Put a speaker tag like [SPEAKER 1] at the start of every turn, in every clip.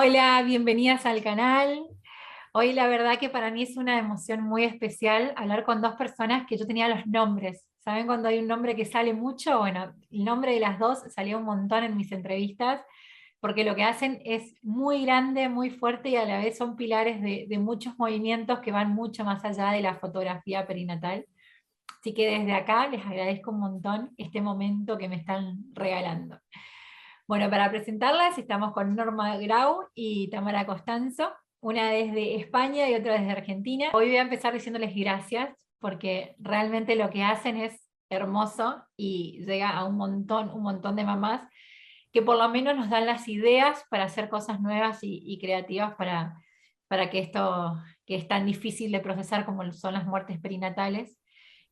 [SPEAKER 1] Hola, bienvenidas al canal. Hoy la verdad que para mí es una emoción muy especial hablar con dos personas que yo tenía los nombres. ¿Saben cuando hay un nombre que sale mucho? Bueno, el nombre de las dos salió un montón en mis entrevistas porque lo que hacen es muy grande, muy fuerte y a la vez son pilares de muchos movimientos que van mucho más allá de la fotografía perinatal. Así que desde acá les agradezco un montón este momento que me están regalando. Bueno, para presentarlas estamos con Norma Grau y Tamara Costanzo, una desde España y otra desde Argentina. Hoy voy a empezar diciéndoles gracias porque realmente lo que hacen es hermoso y llega a un montón de mamás que por lo menos nos dan las ideas para hacer cosas nuevas y creativas para que esto que es tan difícil de procesar como son las muertes perinatales,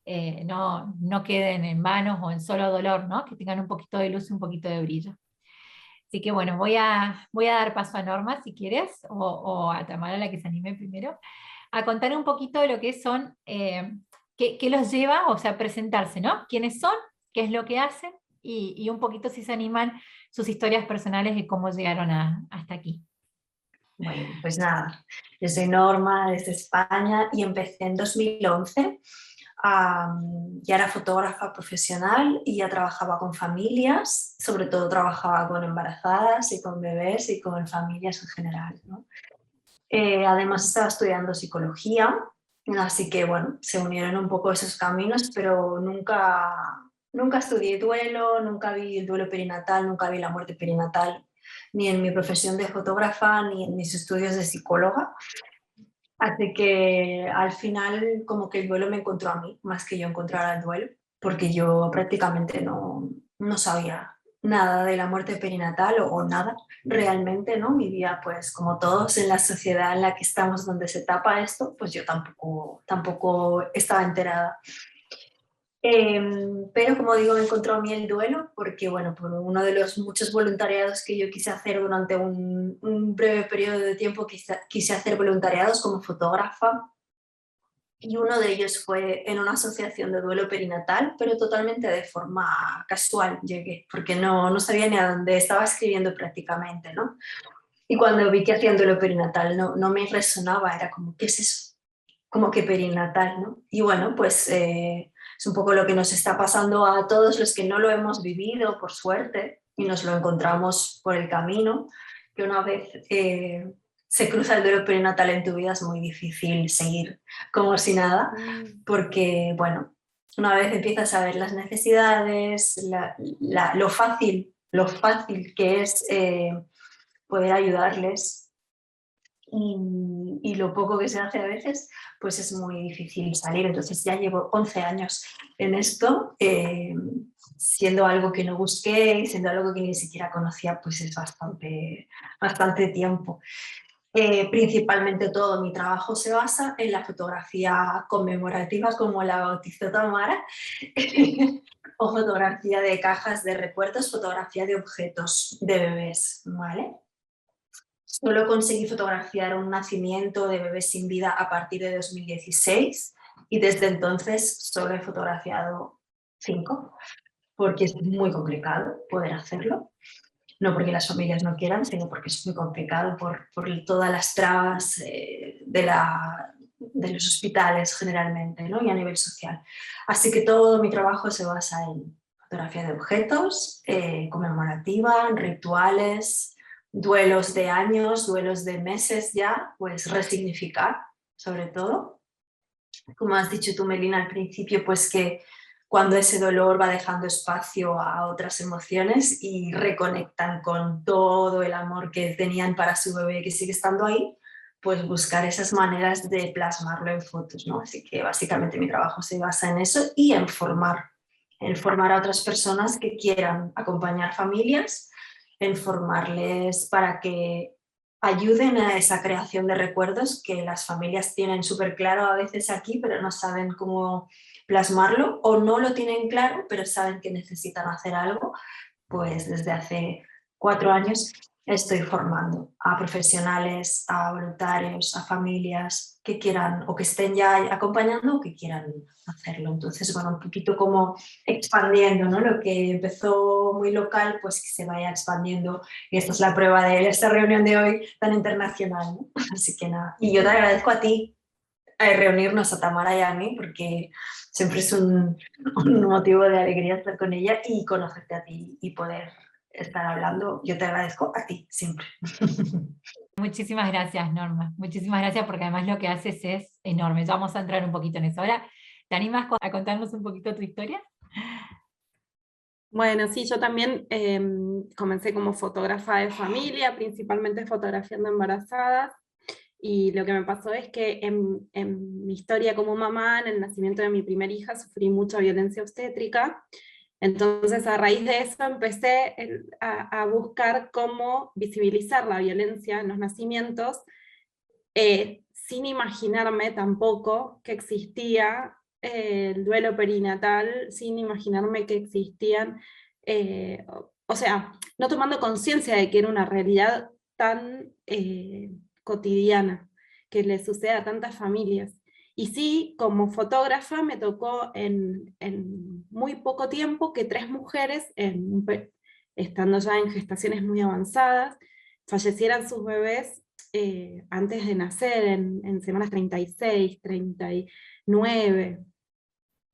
[SPEAKER 1] no queden en vanos o en solo dolor, ¿no? Que tengan un poquito de luz y un poquito de brillo. Así que bueno, voy a dar paso a Norma, si quieres, o a Tamara, la que se anime primero, a contar un poquito de lo que son, qué los lleva, o sea, presentarse, ¿no? ¿Quiénes son? ¿Qué es lo que hacen? Y un poquito, si se animan, sus historias personales y cómo llegaron hasta aquí.
[SPEAKER 2] Bueno, pues nada, yo soy Norma desde España y empecé en 2011. Ya era fotógrafa profesional y ya trabajaba con familias, sobre todo trabajaba con embarazadas y con bebés y con familias en general, ¿no? Además estaba estudiando psicología, así que bueno, se unieron un poco esos caminos, pero nunca estudié duelo, nunca vi el duelo perinatal, nunca vi la muerte perinatal, ni en mi profesión de fotógrafa, ni en mis estudios de psicóloga. Así que al final como que el duelo me encontró a mí, más que yo encontrar al duelo, porque yo prácticamente no sabía nada de la muerte perinatal o nada realmente, ¿no? Vivía pues como todos en la sociedad en la que estamos donde se tapa esto, pues yo tampoco estaba enterada. Pero como digo, me encontró a mí el duelo porque, bueno, por uno de los muchos voluntariados que yo quise hacer durante un breve periodo de tiempo, quise hacer voluntariados como fotógrafa y uno de ellos fue en una asociación de duelo perinatal, pero totalmente de forma casual llegué, porque no sabía ni a dónde estaba escribiendo prácticamente, ¿no? Y cuando vi que hacían duelo perinatal no me resonaba, era como, ¿qué es eso? Como que perinatal, ¿no? Y bueno, pues es un poco lo que nos está pasando a todos los que no lo hemos vivido, por suerte, y nos lo encontramos por el camino, que una vez se cruza el duelo perinatal en tu vida es muy difícil seguir como si nada, porque, bueno, una vez empiezas a ver las necesidades, lo fácil que es poder ayudarles y lo poco que se hace a veces, pues es muy difícil salir. Entonces ya llevo 11 años en esto, siendo algo que no busqué y siendo algo que ni siquiera conocía, pues es bastante tiempo. Principalmente todo mi trabajo se basa en la fotografía conmemorativa, como la bautizó Tamara, o fotografía de cajas de recuerdos, fotografía de objetos de bebés, ¿vale? Solo conseguí fotografiar un nacimiento de bebés sin vida a partir de 2016 y desde entonces solo he fotografiado 5, porque es muy complicado poder hacerlo. No porque las familias no quieran, sino porque es muy complicado por todas las trabas de los hospitales generalmente, ¿no? Y a nivel social. Así que todo mi trabajo se basa en fotografía de objetos, conmemorativa, rituales, duelos de años, duelos de meses ya, pues resignificar sobre todo. Como has dicho tú, Melina, al principio, pues que cuando ese dolor va dejando espacio a otras emociones y reconectan con todo el amor que tenían para su bebé que sigue estando ahí, pues buscar esas maneras de plasmarlo en fotos, ¿no? Así que básicamente mi trabajo se basa en eso y en formar a otras personas que quieran acompañar familias, en formarles para que ayuden a esa creación de recuerdos que las familias tienen súper claro a veces aquí, pero no saben cómo plasmarlo, o no lo tienen claro, pero saben que necesitan hacer algo, pues desde hace 4 años estoy formando a profesionales, a voluntarios, a familias que quieran o que estén ya acompañando o que quieran hacerlo. Entonces, bueno, un poquito como expandiendo, ¿no? Lo que empezó muy local, pues que se vaya expandiendo. Y esta es la prueba de esta reunión de hoy tan internacional, ¿no? Así que nada. Y yo te agradezco a ti reunirnos, a Tamara y a mí, porque siempre es un motivo de alegría estar con ella y conocerte a ti y poder estar hablando. Yo te agradezco a ti siempre.
[SPEAKER 1] Muchísimas gracias, Norma. Muchísimas gracias porque además lo que haces es enorme. Ya vamos a entrar un poquito en eso. Ahora, ¿te animas a contarnos un poquito tu historia?
[SPEAKER 3] Bueno, sí, yo también comencé como fotógrafa de familia, principalmente fotografiando embarazadas, y lo que me pasó es que en mi historia como mamá, en el nacimiento de mi primera hija, sufrí mucha violencia obstétrica. Entonces, a raíz de eso empecé a buscar cómo visibilizar la violencia en los nacimientos, sin imaginarme tampoco que existía el duelo perinatal, sin imaginarme que existían, o sea, no tomando conciencia de que era una realidad tan cotidiana, que le sucede a tantas familias. Y sí, como fotógrafa me tocó en muy poco tiempo que 3 mujeres, estando ya en gestaciones muy avanzadas, fallecieran sus bebés antes de nacer, en semanas 36, 39,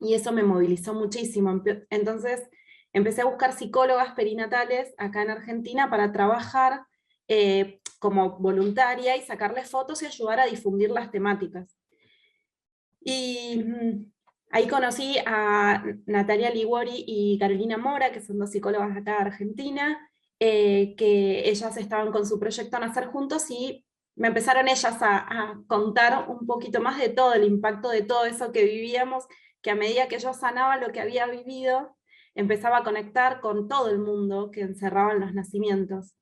[SPEAKER 3] y eso me movilizó muchísimo. Entonces empecé a buscar psicólogas perinatales acá en Argentina para trabajar como voluntaria y sacarles fotos y ayudar a difundir las temáticas. Y ahí conocí a Natalia Liguori y Carolina Mora, que son 2 psicólogas acá de Argentina, que ellas estaban con su proyecto Nacer Juntos, y me empezaron ellas a contar un poquito más de todo el impacto de todo eso que vivíamos, que a medida que yo sanaba lo que había vivido, empezaba a conectar con todo el mundo que encerraban los nacimientos.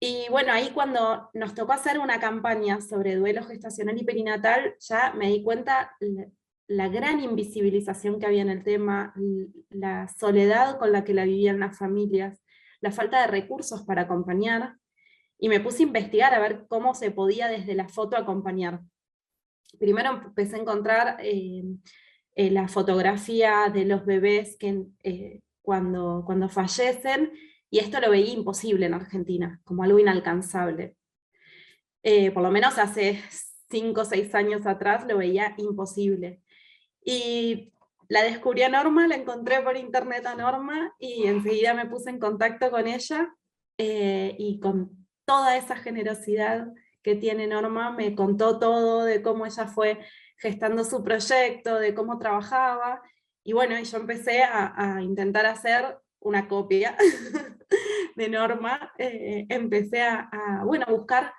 [SPEAKER 3] Y bueno, ahí cuando nos tocó hacer una campaña sobre duelo gestacional y perinatal, ya me di cuenta la gran invisibilización que había en el tema, la soledad con la que la vivían las familias, la falta de recursos para acompañar, y me puse a investigar a ver cómo se podía desde la foto acompañar. Primero empecé a encontrar la fotografía de los bebés que cuando fallecen, y esto lo veía imposible en Argentina, como algo inalcanzable. Por lo menos hace 5 o 6 años atrás lo veía imposible. Y la descubrí a Norma, la encontré por internet a Norma, y enseguida me puse en contacto con ella, y con toda esa generosidad que tiene Norma, me contó todo de cómo ella fue gestando su proyecto, de cómo trabajaba, y bueno, y yo empecé a intentar hacer una copia de Norma. Empecé bueno, buscar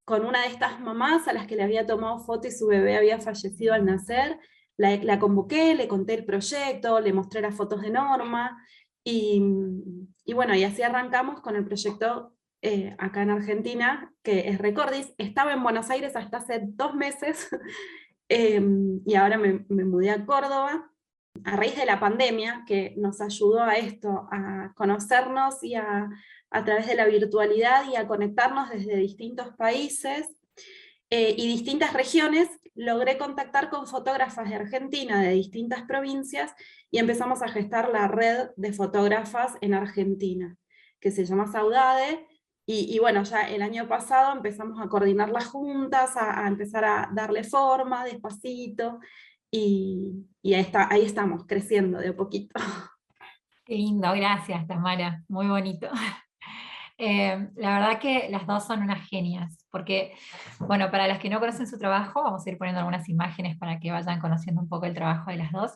[SPEAKER 3] con una de estas mamás a las que le había tomado foto y su bebé había fallecido al nacer. La convoqué, le conté el proyecto, le mostré las fotos de Norma, y bueno, y así arrancamos con el proyecto acá en Argentina, que es Recordis. Estaba en Buenos Aires hasta hace 2 meses, y ahora me mudé a Córdoba, a raíz de la pandemia, que nos ayudó a esto, a conocernos y a través de la virtualidad y a conectarnos desde distintos países y distintas regiones. Logré contactar con fotógrafas de Argentina, de distintas provincias, y empezamos a gestar la red de fotógrafas en Argentina, que se llama Saudade. Y bueno, ya el año pasado empezamos a coordinarlas juntas, a empezar a darle forma despacito, y ahí estamos, creciendo de a poquito.
[SPEAKER 1] Qué lindo, gracias, Tamara, muy bonito. La verdad que las dos son unas genias, porque, bueno, para las que no conocen su trabajo, vamos a ir poniendo algunas imágenes para que vayan conociendo un poco el trabajo de las dos,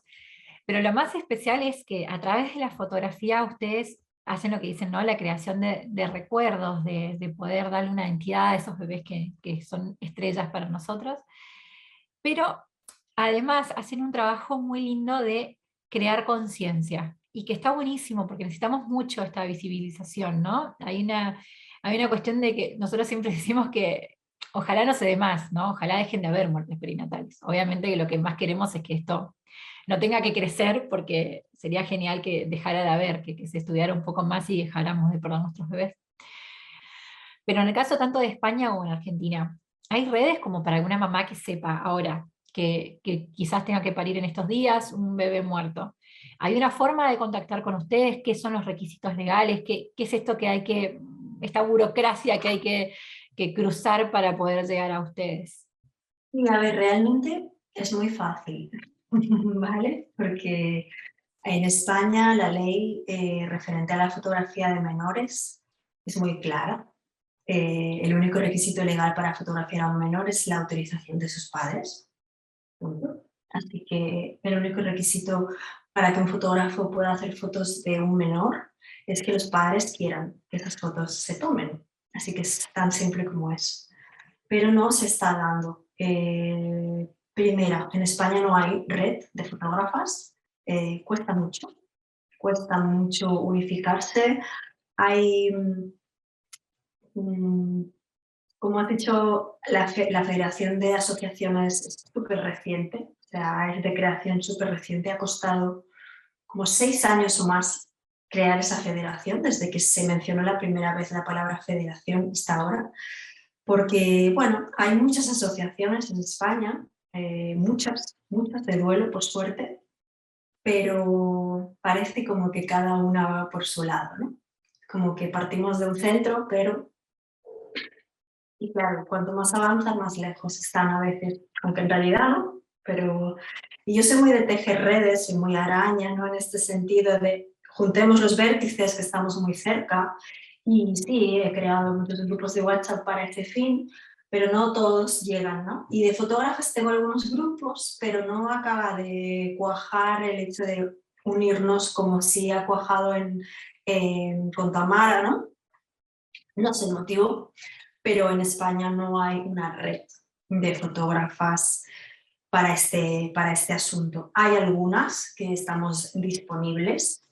[SPEAKER 1] pero lo más especial es que a través de la fotografía ustedes hacen lo que dicen, ¿no? La creación de recuerdos, de poder darle una identidad a esos bebés que son estrellas para nosotros, pero además hacen un trabajo muy lindo de crear conciencia, y que está buenísimo porque necesitamos mucho esta visibilización, ¿no? Hay una cuestión de que nosotros siempre decimos que ojalá no se dé más, ¿no? Ojalá dejen de haber muertes perinatales. Obviamente que lo que más queremos es que esto no tenga que crecer, porque sería genial que dejara de haber, que se estudiara un poco más y dejáramos de perder nuestros bebés. Pero en el caso tanto de España o en Argentina, ¿hay redes como para alguna mamá que sepa ahora que quizás tenga que parir en estos días un bebé muerto? ¿Hay una forma de contactar con ustedes? ¿Qué son los requisitos legales? ¿Qué es esto que hay que, esta burocracia que hay que cruzar para poder llegar a ustedes?
[SPEAKER 2] Y a ver, realmente es muy fácil, ¿vale? Porque en España la ley referente a la fotografía de menores es muy clara. El único requisito legal para fotografiar a un menor es la autorización de sus padres. Punto. Así que el único requisito para que un fotógrafo pueda hacer fotos de un menor es que los padres quieran que esas fotos se tomen. Así que es tan simple como es. Pero no se está dando. Primero, en España no hay red de fotógrafas. Cuesta mucho unificarse. Hay, como has dicho, la Federación de Asociaciones es súper reciente, o sea, es de creación súper reciente, ha costado como 6 años o más crear esa federación, desde que se mencionó la primera vez la palabra federación hasta ahora, porque, bueno, hay muchas asociaciones en España, muchas de duelo, por suerte, pero parece como que cada una va por su lado, ¿no? Como que partimos de un centro, pero y claro, cuanto más avanzan, más lejos están a veces, aunque en realidad no, pero y yo soy muy de tejer redes, soy muy araña, ¿no? En este sentido de juntemos los vértices que estamos muy cerca y sí, he creado muchos grupos de WhatsApp para este fin, pero no todos llegan, ¿no? Y de fotógrafos tengo algunos grupos, pero no acaba de cuajar el hecho de unirnos como si ha cuajado con Tamara, ¿no? No sé el motivo, pero en España no hay una red de fotógrafas para este asunto. Hay algunas que estamos disponibles.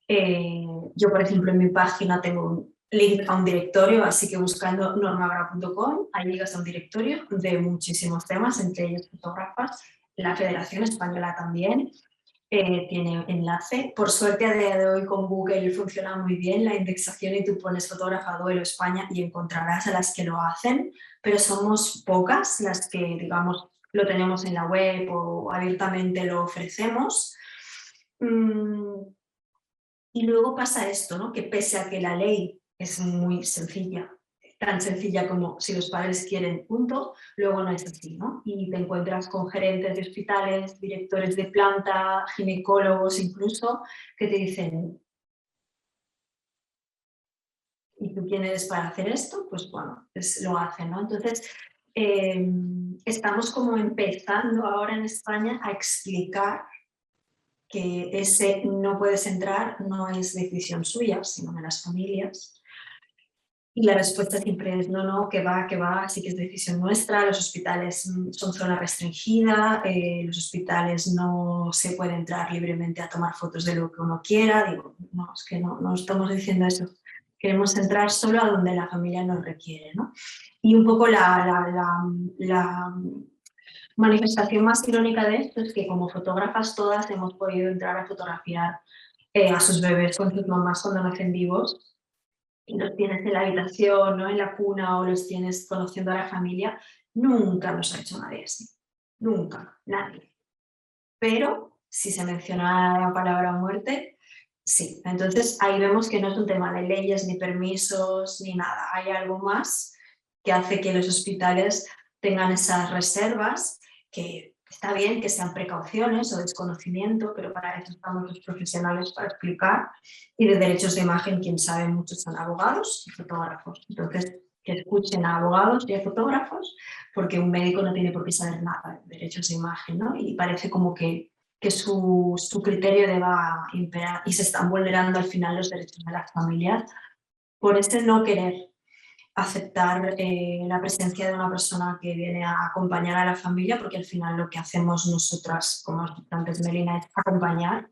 [SPEAKER 2] Yo, por ejemplo, en mi página tengo un link a un directorio, así que buscando normabra.com, ahí llegas a un directorio de muchísimos temas, entre ellos fotógrafas, la Federación Española también, tiene enlace. Por suerte a día de hoy con Google funciona muy bien la indexación y tú pones fotógrafa duelo España y encontrarás a las que lo hacen, pero somos pocas las que, digamos, lo tenemos en la web o abiertamente lo ofrecemos. Y luego pasa esto, ¿no? Que pese a que la ley es muy sencilla, tan sencilla como si los padres quieren, punto, luego no es así, ¿no? Y te encuentras con gerentes de hospitales, directores de planta, ginecólogos incluso, que te dicen, ¿y tú quién eres para hacer esto? Pues bueno, pues lo hacen, ¿no? Entonces, estamos como empezando ahora en España a explicar que ese no puedes entrar no es decisión suya, sino de las familias. Y la respuesta siempre es no, que va, sí que es decisión nuestra, los hospitales son zona restringida, los hospitales no se puede entrar libremente a tomar fotos de lo que uno quiera. Digo, no, es que no estamos diciendo eso. Queremos entrar solo a donde la familia nos requiere, ¿no? Y un poco la manifestación más irónica de esto es que como fotógrafas todas hemos podido entrar a fotografiar a sus bebés con sus mamás cuando nacen vivos y los tienes en la habitación, ¿no? En la cuna o los tienes conociendo a la familia, nunca nos ha hecho nadie así. Nunca, nadie. Pero si se menciona la palabra muerte, sí. Entonces ahí vemos que no es un tema de leyes, ni permisos, ni nada. Hay algo más que hace que los hospitales tengan esas reservas, que está bien que sean precauciones o desconocimiento, pero para eso estamos los profesionales para explicar. Y de derechos de imagen, quien sabe mucho son abogados y fotógrafos. Entonces, que escuchen a abogados y a fotógrafos, porque un médico no tiene por qué saber nada de derechos de imagen, ¿no? Y parece como que su criterio deba imperar y se están vulnerando al final los derechos de las familias por ese no querer aceptar la presencia de una persona que viene a acompañar a la familia, porque al final lo que hacemos nosotras, como antes Melina, es acompañar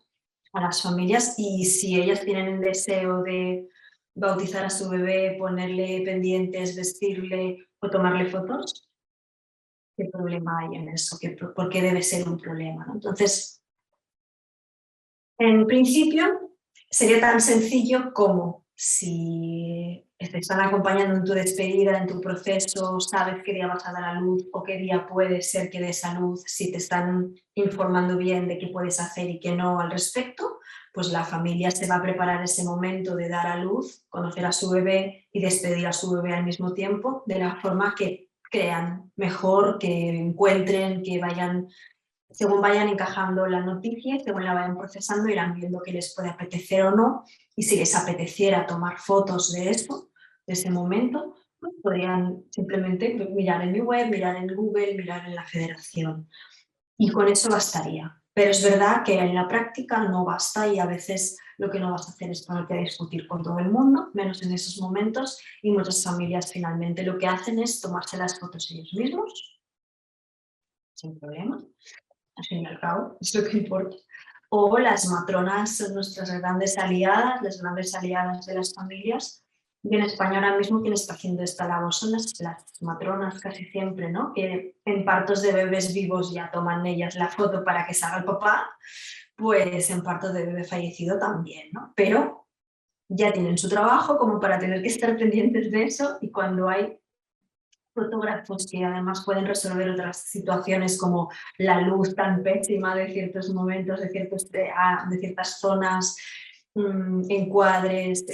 [SPEAKER 2] a las familias y si ellas tienen el deseo de bautizar a su bebé, ponerle pendientes, vestirle o tomarle fotos, ¿qué problema hay en eso? ¿Por qué debe ser un problema, ¿no? Entonces, en principio, sería tan sencillo como si te están acompañando en tu despedida, en tu proceso, sabes qué día vas a dar a luz o qué día puede ser que des a luz, si te están informando bien de qué puedes hacer y qué no al respecto, pues la familia se va a preparar ese momento de dar a luz, conocer a su bebé y despedir a su bebé al mismo tiempo, de la forma que crean mejor, que encuentren, que vayan, según vayan encajando la noticia, según la vayan procesando, irán viendo qué les puede apetecer o no, y si les apeteciera tomar fotos de eso, de ese momento, pues podrían simplemente mirar en mi web, mirar en Google, mirar en la federación. Y con eso bastaría. Pero es verdad que en la práctica no basta y a veces lo que no vas a hacer es ponerte a discutir con todo el mundo, menos en esos momentos, y muchas familias finalmente lo que hacen es tomarse las fotos ellos mismos, sin problema, al fin y al cabo, es lo que importa. O las matronas son nuestras grandes aliadas, las grandes aliadas de las familias. Y en España ahora mismo quien está haciendo esta labor son las matronas casi siempre, ¿no? Que en partos de bebés vivos ya toman ellas la foto para que salga el papá, pues en partos de bebé fallecido también, ¿no? Pero ya tienen su trabajo como para tener que estar pendientes de eso, y cuando hay fotógrafos que además pueden resolver otras situaciones como la luz tan pésima de ciertos momentos, de ciertas zonas, encuadres,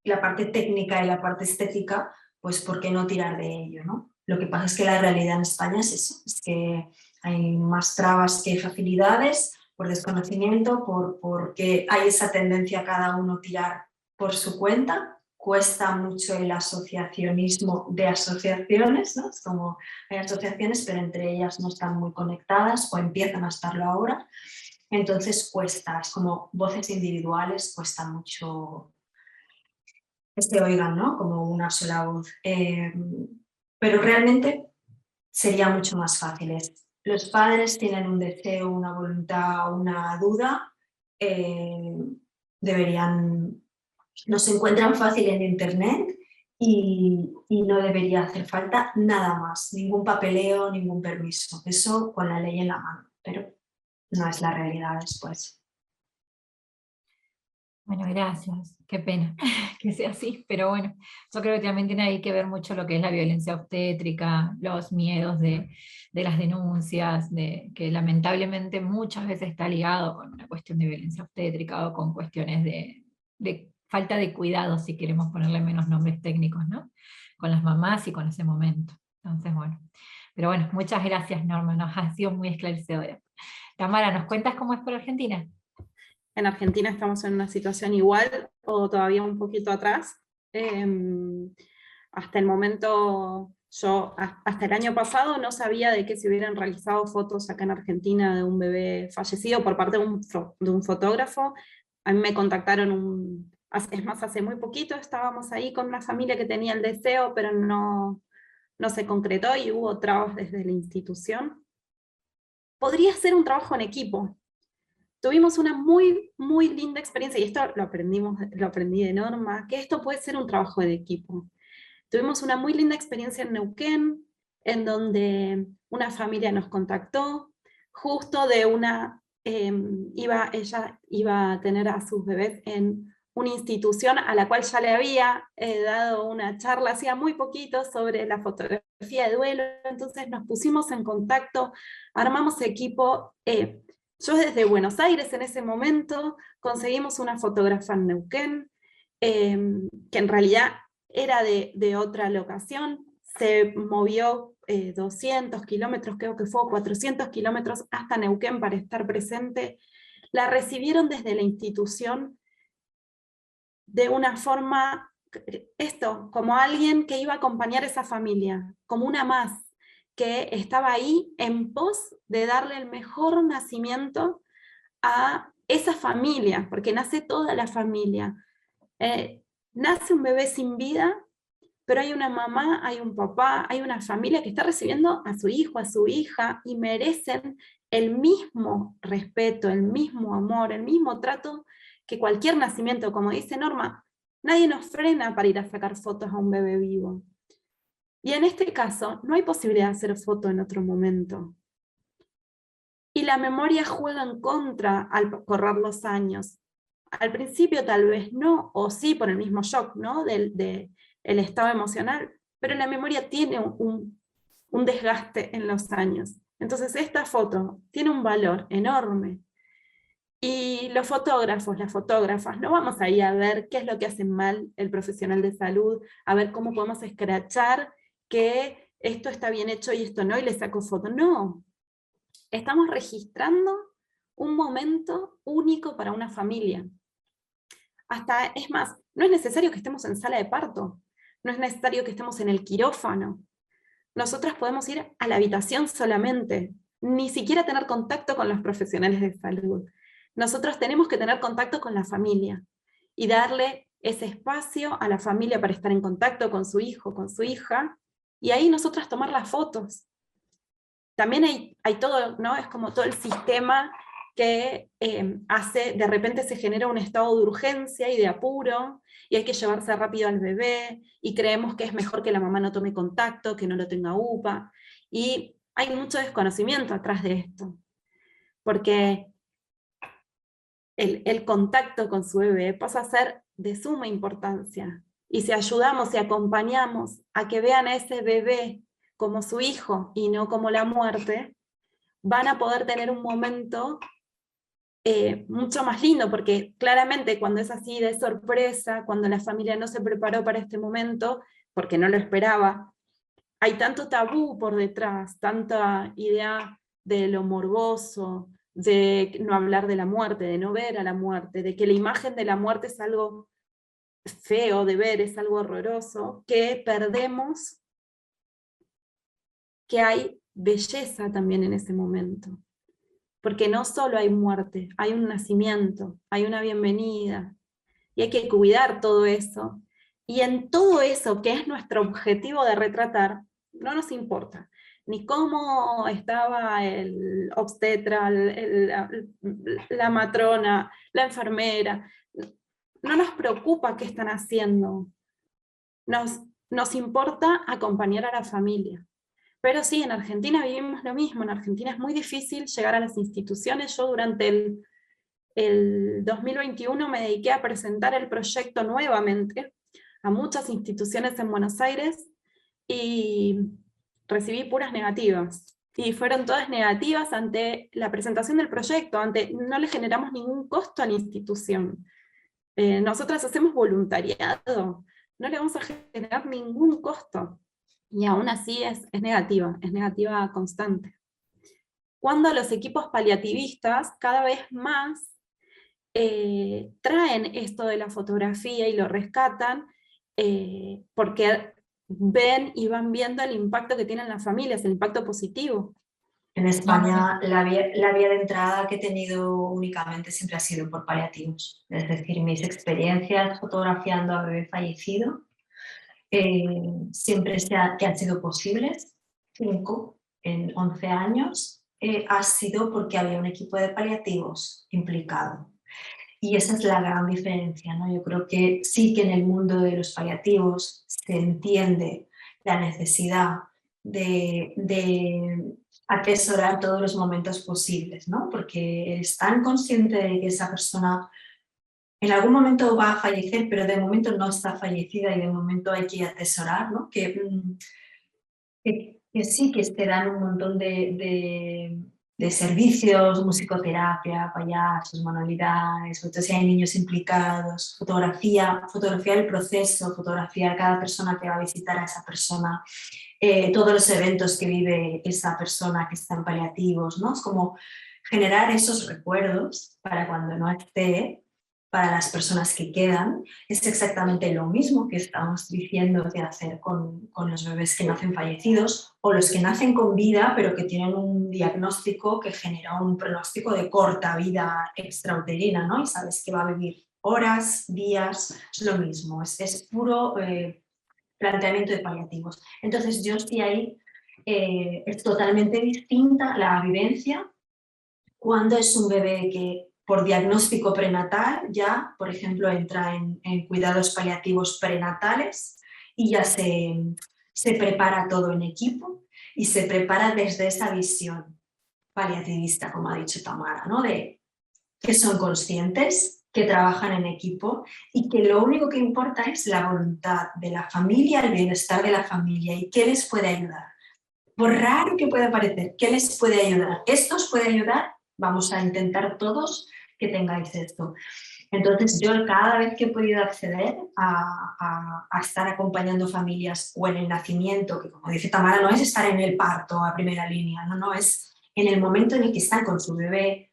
[SPEAKER 2] la parte técnica y la parte estética, pues ¿por qué no tirar de ello, ¿no? Lo que pasa es que la realidad en España es eso, es que hay más trabas que facilidades por desconocimiento, porque hay esa tendencia a cada uno tirar por su cuenta. Cuesta mucho el asociacionismo de asociaciones, ¿no? Es como hay asociaciones, pero entre ellas no están muy conectadas o empiezan a estarlo ahora. Entonces cuesta, es como voces individuales, cuesta mucho que se oigan, ¿no? Como una sola voz. Pero realmente sería mucho más fácil. Los padres tienen un deseo, una voluntad, una duda, deberían, no se encuentran fácil en internet y no debería hacer falta nada más, ningún papeleo, ningún permiso. Eso con la ley en la mano, pero no es la realidad después.
[SPEAKER 1] Bueno, gracias. Qué pena que sea así, pero bueno, yo creo que también tiene ahí que ver mucho lo que es la violencia obstétrica, los miedos de las denuncias, de que lamentablemente muchas veces está ligado con una cuestión de violencia obstétrica o con cuestiones de falta de cuidado, si queremos ponerle menos nombres técnicos, ¿no? Con las mamás y con ese momento. Entonces, bueno. Pero bueno, muchas gracias, Norma, nos ha sido muy esclarecedora. Tamara, ¿nos cuentas cómo es por Argentina?
[SPEAKER 3] En Argentina estamos en una situación igual o todavía un poquito atrás. Hasta el momento, yo hasta el año pasado no sabía de que se hubieran realizado fotos acá en Argentina de un bebé fallecido por parte de un fotógrafo. A mí me contactaron, es más, hace muy poquito estábamos ahí con una familia que tenía el deseo, pero no se concretó y hubo trabas desde la institución. Podría ser un trabajo en equipo. Tuvimos una muy, muy linda experiencia, y esto lo aprendí de Norma, que esto puede ser un trabajo de equipo. Tuvimos una muy linda experiencia en Neuquén, en donde una familia nos contactó, justo de ella iba a tener a sus bebés en una institución a la cual ya le había dado una charla hacía muy poquito sobre la fotografía de duelo, entonces nos pusimos en contacto, armamos equipo. Yo desde Buenos Aires en ese momento conseguimos una fotógrafa en Neuquén, que en realidad era de otra locación, se movió 200 kilómetros, creo que fue 400 kilómetros hasta Neuquén para estar presente. La recibieron desde la institución de una forma, como alguien que iba a acompañar a esa familia, como una más, que estaba ahí en pos de darle el mejor nacimiento a esa familia, porque nace toda la familia. Nace un bebé sin vida, pero hay una mamá, hay un papá, hay una familia que está recibiendo a su hijo, a su hija, y merecen el mismo respeto, el mismo amor, el mismo trato que cualquier nacimiento. Como dice Norma, nadie nos frena para ir a sacar fotos a un bebé vivo. Y en este caso, no hay posibilidad de hacer foto en otro momento. Y la memoria juega en contra al correr los años. Al principio tal vez no, o sí por el mismo shock, ¿no? del estado emocional, pero la memoria tiene un desgaste en los años. Entonces esta foto tiene un valor enorme. Y los fotógrafos, las fotógrafas, no vamos ahí a ver qué es lo que hace mal el profesional de salud, a ver cómo podemos escrachar que esto está bien hecho y esto no, y le saco foto. No, estamos registrando un momento único para una familia. Hasta, es más, no es necesario que estemos en sala de parto, no es necesario que estemos en el quirófano. Nosotras podemos ir a la habitación solamente, ni siquiera tener contacto con los profesionales de salud. Nosotros tenemos que tener contacto con la familia y darle ese espacio a la familia para estar en contacto con su hijo, con su hija, y ahí nosotras tomar las fotos. También hay todo, ¿no? Es como todo el sistema que hace, de repente se genera un estado de urgencia y de apuro, y hay que llevarse rápido al bebé, y creemos que es mejor que la mamá no tome contacto, que no lo tenga UPA, y hay mucho desconocimiento atrás de esto, porque el contacto con su bebé pasa a ser de suma importancia, y si ayudamos y acompañamos a que vean a ese bebé como su hijo y no como la muerte, van a poder tener un momento mucho más lindo, porque claramente cuando es así de sorpresa, cuando la familia no se preparó para este momento, porque no lo esperaba, hay tanto tabú por detrás, tanta idea de lo morboso, de no hablar de la muerte, de no ver a la muerte, de que la imagen de la muerte es algo feo de ver, es algo horroroso, que perdemos que hay belleza también en ese momento. Porque no solo hay muerte, hay un nacimiento, hay una bienvenida, y hay que cuidar todo eso. Y en todo eso que es nuestro objetivo de retratar, no nos importa ni cómo estaba el obstetra, la matrona, la enfermera. No nos preocupa qué están haciendo. Nos importa acompañar a la familia. Pero sí, en Argentina vivimos lo mismo. En Argentina es muy difícil llegar a las instituciones. Yo durante el 2021 me dediqué a presentar el proyecto nuevamente a muchas instituciones en Buenos Aires y recibí puras negativas. Y fueron todas negativas ante la presentación del proyecto, no le generamos ningún costo a la institución. Nosotras hacemos voluntariado, no le vamos a generar ningún costo. Y aún así es negativa constante. Cuando los equipos paliativistas cada vez más traen esto de la fotografía y lo rescatan, porque ven y van viendo el impacto que tienen las familias, el impacto positivo.
[SPEAKER 2] En España la vía de entrada que he tenido únicamente siempre ha sido por paliativos. Es decir, mis experiencias fotografiando a bebé fallecido siempre que han sido posibles, 5 en 11 años, ha sido porque había un equipo de paliativos implicado. Y esa es la gran diferencia, ¿no? Yo creo que sí que en el mundo de los paliativos se entiende la necesidad de atesorar todos los momentos posibles, ¿no? Porque eres tan consciente de que esa persona en algún momento va a fallecer, pero de momento no está fallecida y de momento hay que atesorar, ¿no? Que sí que te dan un montón de servicios, musicoterapia, payasos, manualidades, si hay niños implicados, fotografía el proceso, fotografiar cada persona que va a visitar a esa persona, todos los eventos que vive esa persona que está en paliativos, ¿no? Es como generar esos recuerdos para cuando no esté, para las personas que quedan. Es exactamente lo mismo que estamos diciendo de hacer con los bebés que nacen fallecidos o los que nacen con vida pero que tienen un diagnóstico que genera un pronóstico de corta vida extrauterina, ¿no? Y sabes que va a vivir horas, días, es lo mismo, es puro planteamiento de paliativos. Entonces yo sí ahí es totalmente distinta la vivencia cuando es un bebé que por diagnóstico prenatal ya, por ejemplo, entra en cuidados paliativos prenatales y ya se prepara todo en equipo y se prepara desde esa visión paliativista, como ha dicho Tamara, ¿no? De que son conscientes que trabajan en equipo y que lo único que importa es la voluntad de la familia, el bienestar de la familia y qué les puede ayudar. Por raro que pueda parecer, ¿qué les puede ayudar? ¿Esto os puede ayudar? Vamos a intentar todos que tengáis esto. Entonces yo cada vez que he podido acceder a estar acompañando familias o en el nacimiento, que como dice Tamara, no es estar en el parto a primera línea, no, es en el momento en el que están con su bebé,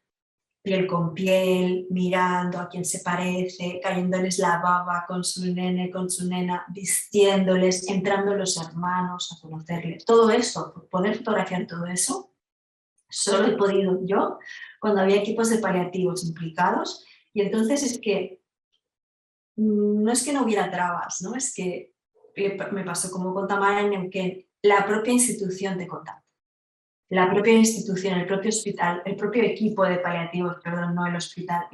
[SPEAKER 2] piel con piel, mirando a quién se parece, cayéndoles la baba con su nene, con su nena, vistiéndoles, entrando los hermanos a conocerles. Todo eso, poder fotografiar todo eso, solo he podido yo cuando había equipos de paliativos implicados. Y entonces es que no es que no hubiera trabas, ¿no? Es que me pasó como con Tamara en el que la propia institución te contacta. La propia institución, el propio hospital, el propio equipo de paliativos, perdón, no el hospital,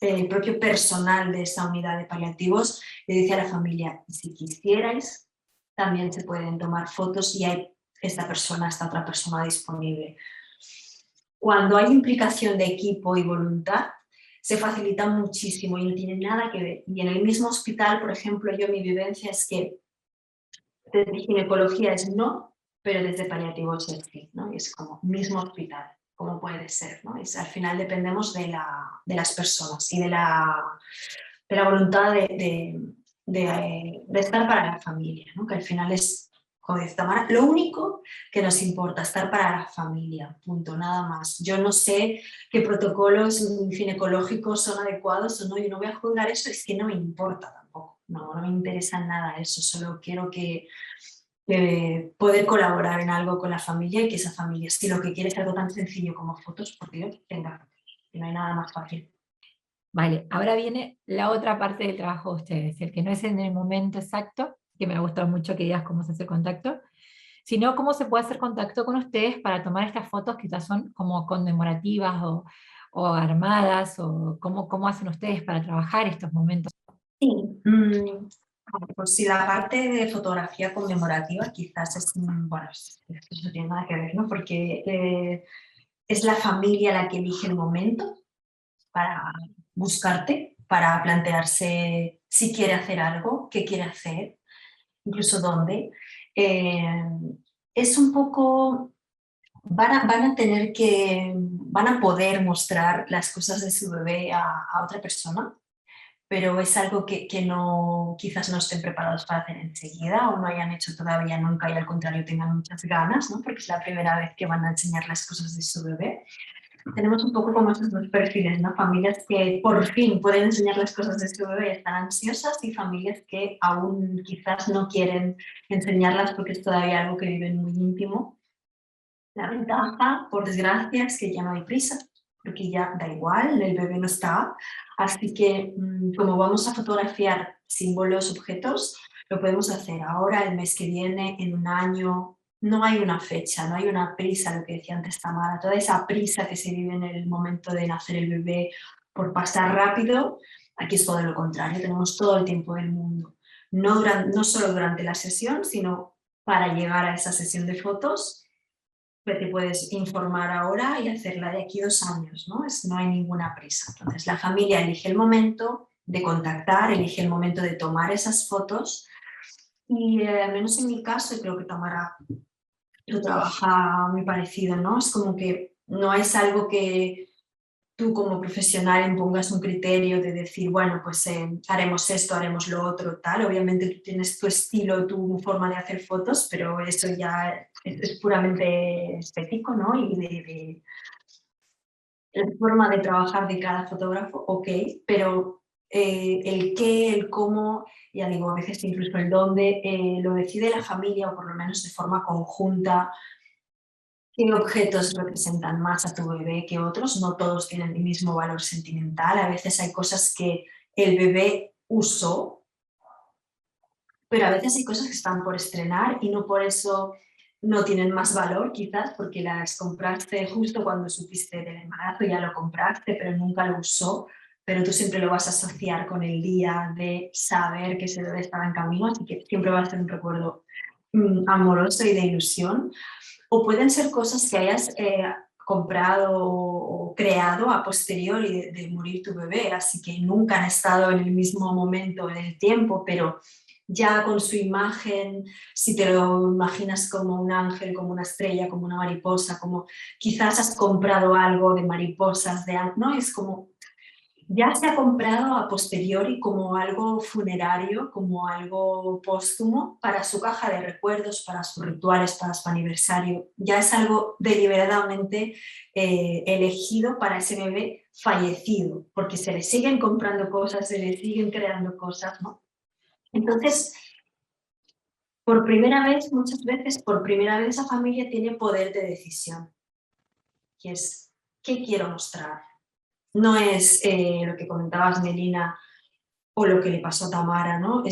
[SPEAKER 2] el propio personal de esa unidad de paliativos le dice a la familia, si quisierais, también se pueden tomar fotos y hay esta otra persona disponible. Cuando hay implicación de equipo y voluntad, se facilita muchísimo y no tiene nada que ver. Y en el mismo hospital, por ejemplo, mi vivencia es que desde ginecología es no, pero desde paliativos es sí, ¿no? Y es como mismo hospital, como puede ser, ¿no? Al final dependemos de las personas y de la voluntad de estar para la familia, ¿no? Que al final es, como dice Tamara, lo único que nos importa, estar para la familia, punto, nada más. Yo no sé qué protocolos ginecológicos son adecuados o no, yo no voy a juzgar eso, es que no me importa tampoco, no me interesa nada eso, solo quiero que poder colaborar en algo con la familia y que esa familia, si lo que quiere es algo tan sencillo como fotos, por Dios, tenga fotos, y no hay nada más fácil.
[SPEAKER 1] Vale, ahora viene la otra parte del trabajo de ustedes, el que no es en el momento exacto, que me ha gustado mucho que digas cómo se hace contacto, sino cómo se puede hacer contacto con ustedes para tomar estas fotos que ya son como conmemorativas o armadas, o cómo hacen ustedes para trabajar estos momentos.
[SPEAKER 2] Sí, pues si la parte de fotografía conmemorativa quizás es, bueno, eso no tiene nada que ver, ¿no? Porque es la familia la que elige el momento para buscarte, para plantearse si quiere hacer algo, qué quiere hacer, incluso dónde. Es un poco, van a poder mostrar las cosas de su bebé a otra persona, pero es algo que no, quizás no estén preparados para hacer enseguida o no hayan hecho todavía nunca y al contrario tengan muchas ganas, ¿no? Porque es la primera vez que van a enseñar las cosas de su bebé. Tenemos un poco como estos dos perfiles, ¿no? Familias que por fin pueden enseñar las cosas de su bebé y están ansiosas, y familias que aún quizás no quieren enseñarlas porque es todavía algo que viven muy íntimo. La ventaja, por desgracia, es que ya no hay prisa, porque ya da igual, el bebé no está. Así que como vamos a fotografiar símbolos, objetos, lo podemos hacer ahora, el mes que viene, en un año. No hay una fecha, no hay una prisa, lo que decía antes Tamara. Toda esa prisa que se vive en el momento de nacer el bebé por pasar rápido, aquí es todo lo contrario, tenemos todo el tiempo del mundo. No solo durante la sesión, sino para llegar a esa sesión de fotos, que te puedes informar ahora y hacerla de aquí 2 años, ¿no? No hay ninguna prisa. Entonces la familia elige el momento de contactar, elige el momento de tomar esas fotos y al menos en mi caso, y creo que Tamara lo trabaja muy parecido, ¿no? Es como que no es algo que tú como profesional impongas un criterio de decir, bueno, pues haremos esto, haremos lo otro, tal. Obviamente tú tienes tu estilo, tu forma de hacer fotos, pero eso ya es puramente estético, ¿no? Y de la forma de trabajar de cada fotógrafo, ok, pero el qué, el cómo, ya digo, a veces incluso el dónde, lo decide la familia o por lo menos de forma conjunta. ¿Qué objetos representan más a tu bebé que otros? No todos tienen el mismo valor sentimental. A veces hay cosas que el bebé usó, pero a veces hay cosas que están por estrenar y no por eso no tienen más valor, quizás porque las compraste justo cuando supiste del embarazo, ya lo compraste, pero nunca lo usó, pero tú siempre lo vas a asociar con el día de saber que ese bebé estaba en camino, así que siempre va a ser un recuerdo amoroso y de ilusión. O pueden ser cosas que hayas comprado o creado a posteriori de morir tu bebé, así que nunca han estado en el mismo momento en el tiempo, pero ya con su imagen, si te lo imaginas como un ángel, como una estrella, como una mariposa, como quizás has comprado algo de mariposas, ¿no? Es como, ya se ha comprado a posteriori como algo funerario, como algo póstumo para su caja de recuerdos, para sus rituales, para su aniversario. Ya es algo deliberadamente elegido para ese bebé fallecido, porque se le siguen comprando cosas, se le siguen creando cosas, ¿no? Entonces, por primera vez, muchas veces, por primera vez esa familia tiene poder de decisión, que es, ¿qué quiero mostrar? No es lo que comentabas, Melina, o lo que le pasó a Tamara, ¿no?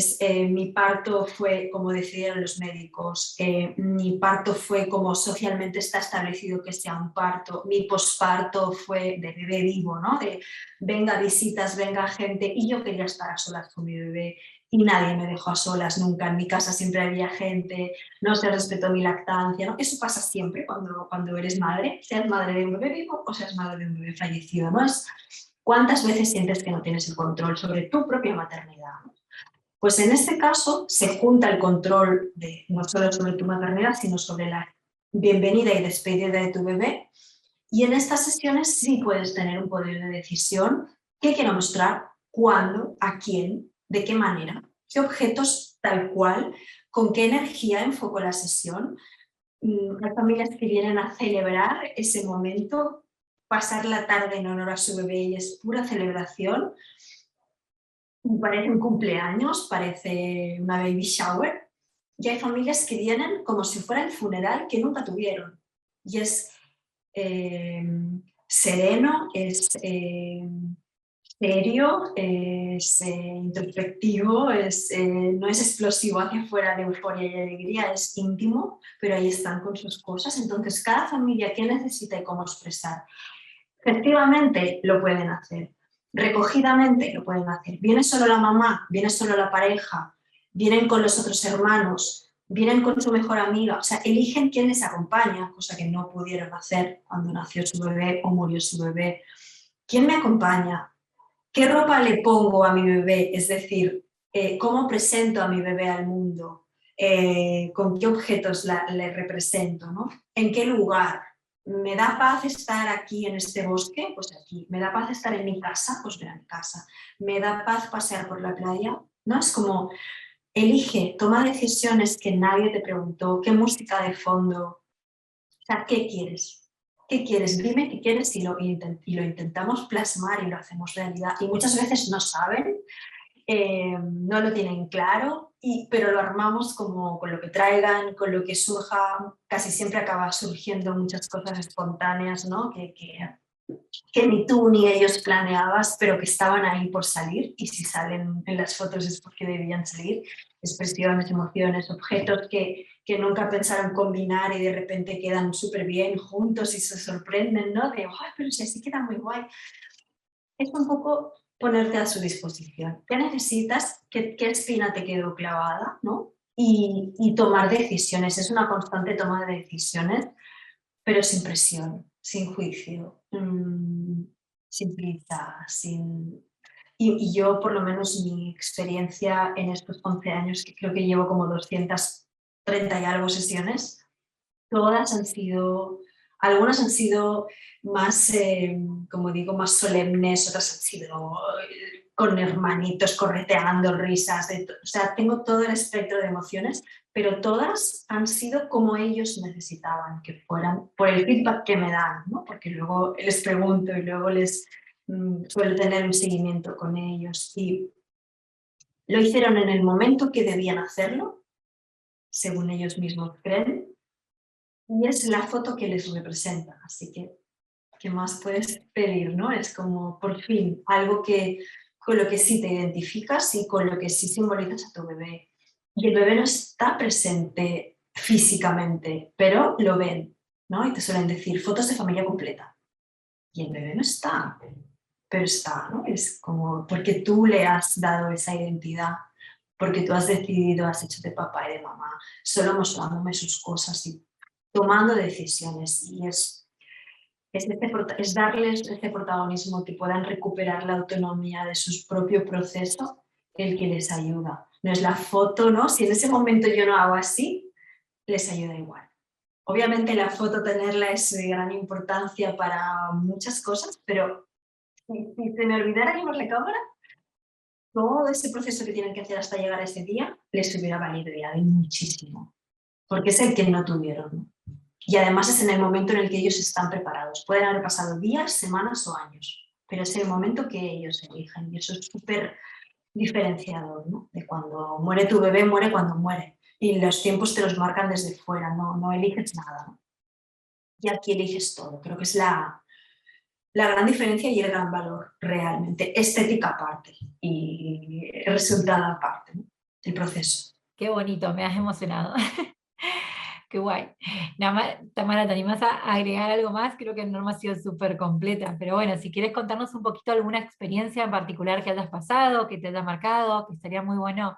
[SPEAKER 2] Mi parto fue como decidieron los médicos, mi parto fue como socialmente está establecido que sea un parto, mi posparto fue de bebé vivo, ¿no? De venga visitas, venga gente, y yo quería estar a solas con mi bebé y nadie me dejó a solas nunca, en mi casa siempre había gente, no se respetó mi lactancia, ¿no? Eso pasa siempre cuando eres madre, seas madre de un bebé vivo o seas madre de un bebé fallecido, ¿no? ¿Cuántas veces sientes que no tienes el control sobre tu propia maternidad? Pues en este caso se junta el control de, no solo sobre tu maternidad, sino sobre la bienvenida y despedida de tu bebé. Y en estas sesiones sí puedes tener un poder de decisión. ¿Qué quiero mostrar? ¿Cuándo? ¿A quién? ¿De qué manera? ¿Qué objetos tal cual? ¿Con qué energía enfoco la sesión? Hay familias que vienen a celebrar ese momento, pasar la tarde en honor a su bebé y es pura celebración. Parece un cumpleaños, parece una baby shower. Y hay familias que vienen como si fuera el funeral que nunca tuvieron. Y es sereno, es serio, es introspectivo, no es explosivo hacia afuera de euforia y alegría, es íntimo, pero ahí están con sus cosas. Entonces, cada familia, ¿qué necesita y cómo expresar? Efectivamente lo pueden hacer, recogidamente lo pueden hacer. Viene solo la mamá, viene solo la pareja, vienen con los otros hermanos, vienen con su mejor amiga, o sea, eligen quién les acompaña, cosa que no pudieron hacer cuando nació su bebé o murió su bebé. ¿Quién me acompaña? ¿Qué ropa le pongo a mi bebé? Es decir, ¿cómo presento a mi bebé al mundo? ¿Con qué objetos le represento? ¿No? ¿En qué lugar? ¿Me da paz estar aquí en este bosque? Pues aquí. ¿Me da paz estar en mi casa? Pues voy a mi casa. ¿Me da paz pasear por la playa? ¿No? Es como, elige, toma decisiones que nadie te preguntó, qué música de fondo, o sea, ¿qué quieres? ¿Qué quieres? Dime qué quieres y lo intentamos plasmar y lo hacemos realidad. Y muchas veces no saben, no lo tienen claro, pero lo armamos como con lo que traigan, con lo que surja. Casi siempre acaba surgiendo muchas cosas espontáneas, ¿no? Que ni tú ni ellos planeabas, pero que estaban ahí por salir, y si salen en las fotos es porque debían salir. Expresiones, emociones, objetos que nunca pensaron combinar y de repente quedan súper bien juntos y se sorprenden, ¿no? De, ¡ay, pero si así queda muy guay! Es un poco ponerte a su disposición. ¿Qué necesitas? ¿Qué espina te quedó clavada? ¿No? Y tomar decisiones. Es una constante toma de decisiones, pero sin presión, sin juicio, sin prisa, sin... Y yo, por lo menos, mi experiencia en estos 11 años, que creo que llevo como 230 y algo sesiones, todas han sido, algunas han sido más, como digo, más solemnes, otras han sido con hermanitos correteando, risas, o sea, tengo todo el espectro de emociones, pero todas han sido como ellos necesitaban que fueran, por el feedback que me dan, ¿no? Porque luego les pregunto y luego suelo tener un seguimiento con ellos, y lo hicieron en el momento que debían hacerlo, según ellos mismos creen, y es la foto que les representa, así que ¿qué más puedes pedir, no? Es como, por fin, algo con lo que sí te identificas y con lo que sí simbolizas a tu bebé. Y el bebé no está presente físicamente, pero lo ven, ¿no? Y te suelen decir fotos de familia completa. Y el bebé no está, pero está, ¿no? Es como porque tú le has dado esa identidad, porque tú has decidido, has hecho de papá y de mamá, solo mostrándome sus cosas y tomando decisiones. Y es es darles ese protagonismo, que puedan recuperar la autonomía de su propio proceso, el que les ayuda. No es la foto, ¿no? Si en ese momento yo no hago así, les ayuda igual. Obviamente la foto tenerla es de gran importancia para muchas cosas, pero si se me olvidara llevar la cámara, todo ese proceso que tienen que hacer hasta llegar a ese día les hubiera valido ya de muchísimo, porque es el que no tuvieron, ¿no? Y además es en el momento en el que ellos están preparados. Pueden haber pasado días, semanas o años, pero es el momento que ellos eligen y eso es súper diferenciador, ¿no? De cuando muere tu bebé, muere cuando muere. Y los tiempos te los marcan desde fuera, no eliges nada, ¿no? Y aquí eliges todo. Creo que es la gran diferencia y el gran valor realmente. Estética aparte y resultado aparte, ¿no? El proceso.
[SPEAKER 1] Qué bonito, me has emocionado. Qué guay. Nada más, Tamara, ¿te animás a agregar algo más? Creo que Norma ha sido súper completa, pero bueno, si quieres contarnos un poquito alguna experiencia en particular que hayas pasado, que te haya marcado, que estaría muy bueno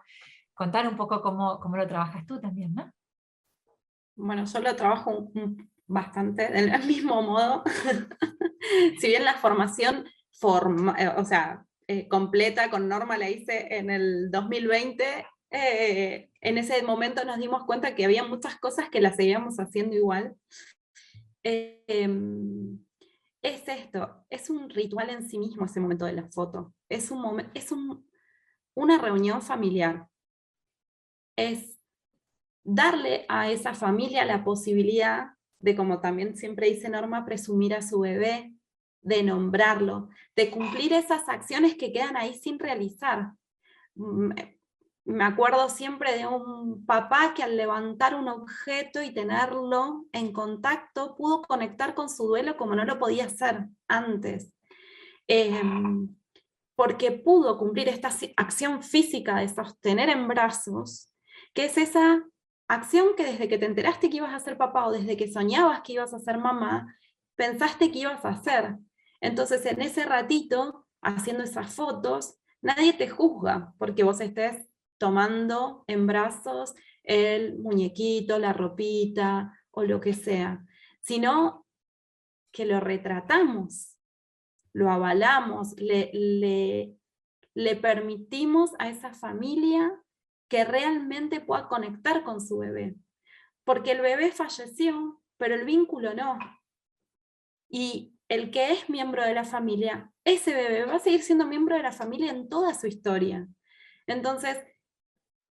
[SPEAKER 1] contar un poco cómo lo trabajas tú también, ¿no?
[SPEAKER 3] Bueno, yo lo trabajo bastante del mismo modo. Si bien la formación completa con Norma la hice en el 2020, en ese momento nos dimos cuenta que había muchas cosas que las seguíamos haciendo igual. Es esto, es un ritual en sí mismo ese momento de la foto. Es una reunión familiar. Es darle a esa familia la posibilidad de, como también siempre dice Norma, presumir a su bebé, de nombrarlo, de cumplir esas acciones que quedan ahí sin realizar. Me acuerdo siempre de un papá que al levantar un objeto y tenerlo en contacto, pudo conectar con su duelo como no lo podía hacer antes. Porque pudo cumplir esta acción física de sostener en brazos, que es esa acción que desde que te enteraste que ibas a ser papá o desde que soñabas que ibas a ser mamá, pensaste que ibas a hacer. Entonces en ese ratito, haciendo esas fotos, nadie te juzga porque vos estés tomando en brazos el muñequito, la ropita o lo que sea, sino que lo retratamos, lo avalamos, le permitimos a esa familia que realmente pueda conectar con su bebé. Porque el bebé falleció, pero el vínculo no. Y el que es miembro de la familia, ese bebé va a seguir siendo miembro de la familia en toda su historia. Entonces,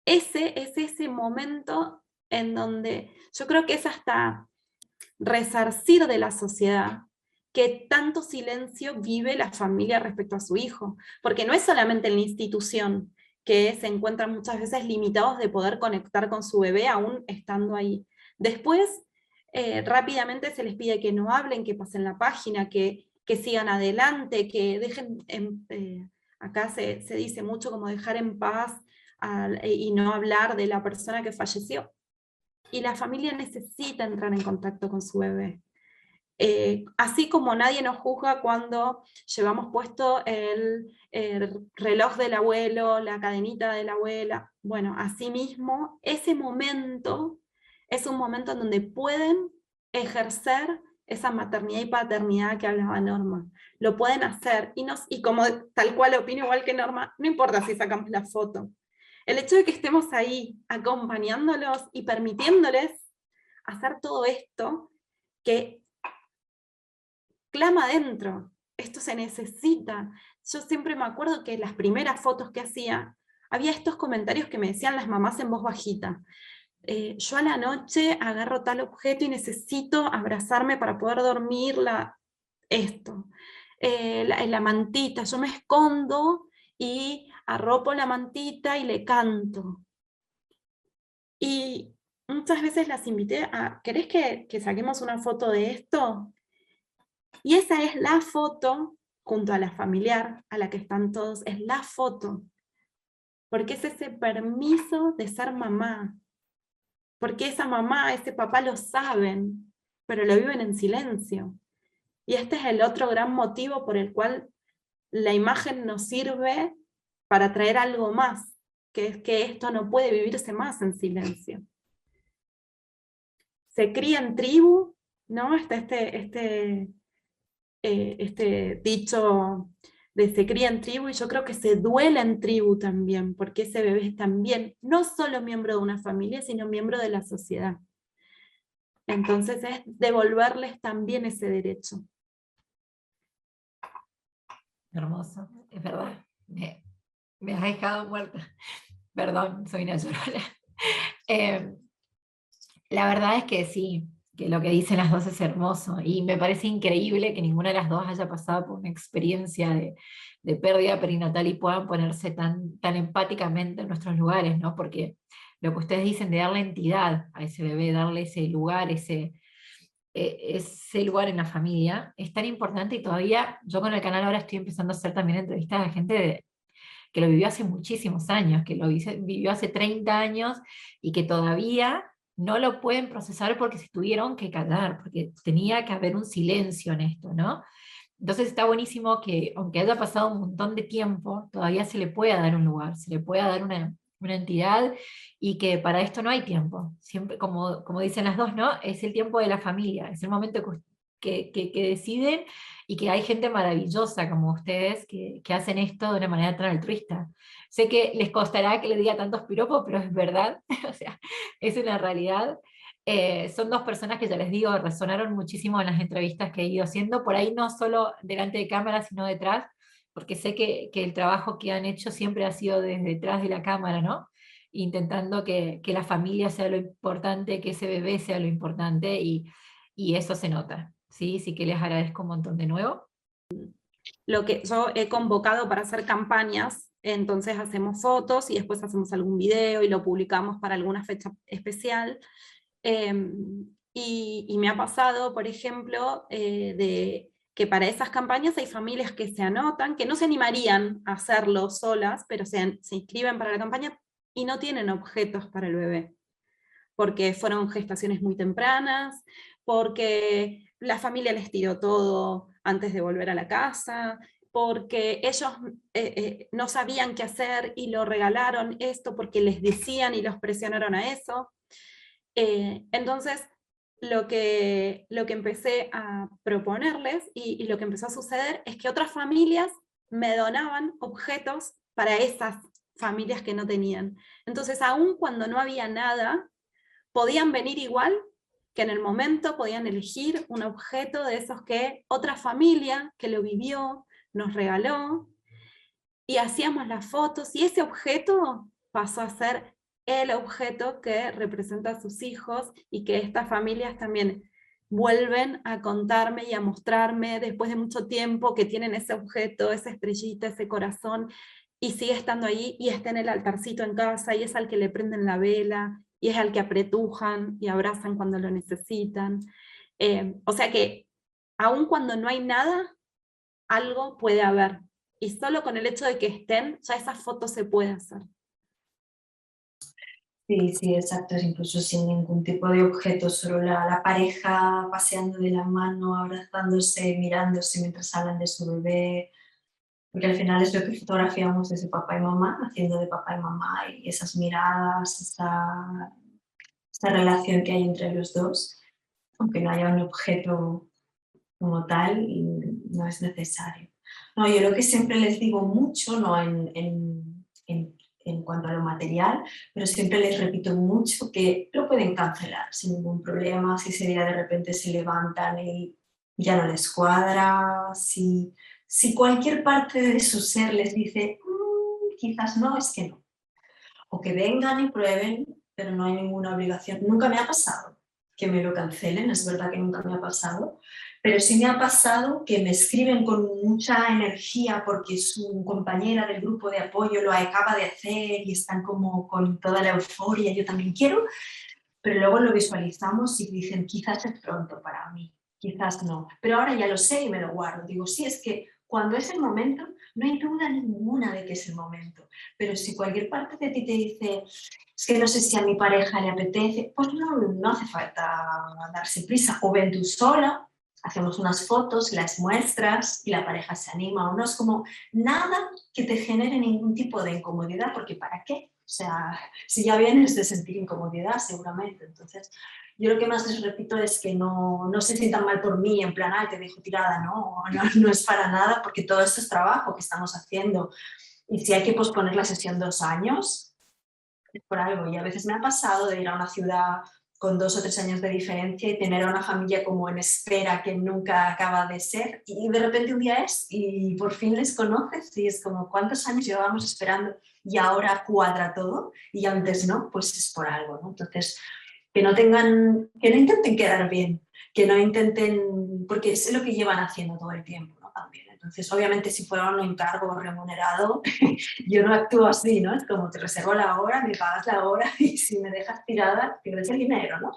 [SPEAKER 3] ese es ese momento en donde yo creo que es hasta resarcir de la sociedad que tanto silencio vive la familia respecto a su hijo, porque no es solamente en la institución que se encuentran muchas veces limitados de poder conectar con su bebé aún estando ahí. Después, rápidamente se les pide que no hablen, que pasen la página, que sigan adelante, que dejen, acá se dice mucho como dejar en paz y no hablar de la persona que falleció. Y la familia necesita entrar en contacto con su bebé. Así como nadie nos juzga cuando llevamos puesto el reloj del abuelo, la cadenita de la abuela, bueno, así mismo, ese momento es un momento en donde pueden ejercer esa maternidad y paternidad que hablaba Norma. Lo pueden hacer, y como tal cual opino igual que Norma, no importa si sacamos la foto. El hecho de que estemos ahí acompañándolos y permitiéndoles hacer todo esto que clama adentro, esto se necesita. Yo siempre me acuerdo que las primeras fotos que hacía, había estos comentarios que me decían las mamás en voz bajita. Yo a la noche agarro tal objeto y necesito abrazarme para poder dormir esto. La mantita, yo me escondo y arropo la mantita y le canto. Y muchas veces las invité a, ¿querés que saquemos una foto de esto? Y esa es la foto, junto a la familiar, a la que están todos, es la foto. Porque es ese permiso de ser mamá. Porque esa mamá, ese papá lo saben, pero lo viven en silencio. Y este es el otro gran motivo por el cual la imagen nos sirve para traer algo más, que es que esto no puede vivirse más en silencio. Se cría en tribu, ¿no? Está este este dicho de se cría en tribu, y yo creo que se duele en tribu también, porque ese bebé es también no solo miembro de una familia, sino miembro de la sociedad. Entonces es devolverles también ese derecho.
[SPEAKER 1] Hermoso, es verdad. Me has dejado muerta. Perdón, soy una llorona. La verdad es que sí, que lo que dicen las dos es hermoso y me parece increíble que ninguna de las dos haya pasado por una experiencia de pérdida perinatal y puedan ponerse tan empáticamente en nuestros lugares, ¿no? Porque lo que ustedes dicen de darle entidad a ese bebé, darle ese lugar, ese lugar en la familia, es tan importante y todavía yo con el canal ahora estoy empezando a hacer también entrevistas a gente que lo vivió hace muchísimos años, que lo vivió hace 30 años y que todavía no lo pueden procesar porque se tuvieron que callar, porque tenía que haber un silencio en esto, ¿no? Entonces está buenísimo que, aunque haya pasado un montón de tiempo, todavía se le pueda dar un lugar, se le pueda dar una entidad y que para esto no hay tiempo. Siempre, como dicen las dos, ¿no? Es el tiempo de la familia, es el momento que deciden y que hay gente maravillosa como ustedes que hacen esto de una manera tan altruista. Sé que les costará que les diga tantos piropos, pero es verdad, o sea, es una realidad. Son dos personas que ya les digo, resonaron muchísimo en las entrevistas que he ido haciendo, por ahí no solo delante de cámara, sino detrás, porque sé que el trabajo que han hecho siempre ha sido desde detrás de la cámara, ¿no? Intentando que la familia sea lo importante, que ese bebé sea lo importante, y eso se nota, ¿sí? Sí que les agradezco un montón de nuevo.
[SPEAKER 3] Lo que yo he convocado para hacer campañas, entonces hacemos fotos y después hacemos algún video y lo publicamos para alguna fecha especial. Y me ha pasado, por ejemplo, de que para esas campañas hay familias que se anotan, que no se animarían a hacerlo solas, pero se inscriben para la campaña y no tienen objetos para el bebé, porque fueron gestaciones muy tempranas, porque la familia les tiró todo antes de volver a la casa, porque ellos no sabían qué hacer y lo regalaron esto porque les decían y los presionaron a eso. Entonces, lo que empecé a proponerles y lo que empezó a suceder es que otras familias me donaban objetos para esas familias que no tenían. Entonces, aun cuando no había nada, podían venir igual, que en el momento podían elegir un objeto de esos que otra familia que lo vivió nos regaló, y hacíamos las fotos, y ese objeto pasó a ser el objeto que representa a sus hijos, y que estas familias también vuelven a contarme y a mostrarme después de mucho tiempo que tienen ese objeto, esa estrellita, ese corazón, y sigue estando ahí, y está en el altarcito en casa, y es al que le prenden la vela, y es al que apretujan y abrazan cuando lo necesitan. O sea que, aun cuando no hay nada, algo puede haber. Y solo con el hecho de que estén, ya esa foto se puede hacer.
[SPEAKER 2] Sí, sí, exacto, incluso sin ningún tipo de objeto, solo la pareja paseando de la mano, abrazándose, mirándose mientras hablan de su bebé, porque al final es lo que fotografiamos desde papá y mamá, haciendo de papá y mamá, y esas miradas, esta relación que hay entre los dos, aunque no haya un objeto como tal, no es necesario. No, yo lo que siempre les digo mucho, no en cuanto a lo material, pero siempre les repito mucho que lo pueden cancelar sin ningún problema, si ese día de repente se levantan y ya no les cuadra, si cualquier parte de su ser les dice quizás no, es que no. O que vengan y prueben, pero no hay ninguna obligación. Nunca me ha pasado que me lo cancelen, es verdad que nunca me ha pasado, pero sí me ha pasado que me escriben con mucha energía porque su compañera del grupo de apoyo lo acaba de hacer y están como con toda la euforia, yo también quiero, pero luego lo visualizamos y dicen quizás es pronto para mí, quizás no, pero ahora ya lo sé y me lo guardo. Digo, sí, es que cuando es el momento, no hay duda ninguna de que es el momento, pero si cualquier parte de ti te dice es que no sé si a mi pareja le apetece, pues no hace falta darse prisa, o ven tú sola, hacemos unas fotos, las muestras y la pareja se anima, o no es como nada que te genere ningún tipo de incomodidad, porque ¿para qué? O sea, si ya vienes de sentir incomodidad, seguramente. Entonces, yo lo que más les repito es que no se sientan mal por mí, en plan, ay, te dejo tirada, no es para nada, porque todo esto es trabajo que estamos haciendo. Y si hay que posponer la sesión 2 años, es por algo. Y a veces me ha pasado de ir a una ciudad con 2 o 3 años de diferencia y tener a una familia como en espera que nunca acaba de ser, y de repente un día es y por fin les conoces y es como cuántos años llevábamos esperando y ahora cuadra todo y antes no, pues es por algo, ¿no? Entonces, que no intenten quedar bien, que no intenten, porque es lo que llevan haciendo todo el tiempo, ¿no? También. Entonces, obviamente, si fuera un encargo remunerado, yo no actúo así, ¿no? Es como te reservo la hora, me pagas la hora y si me dejas tirada, pierdes el dinero, ¿no?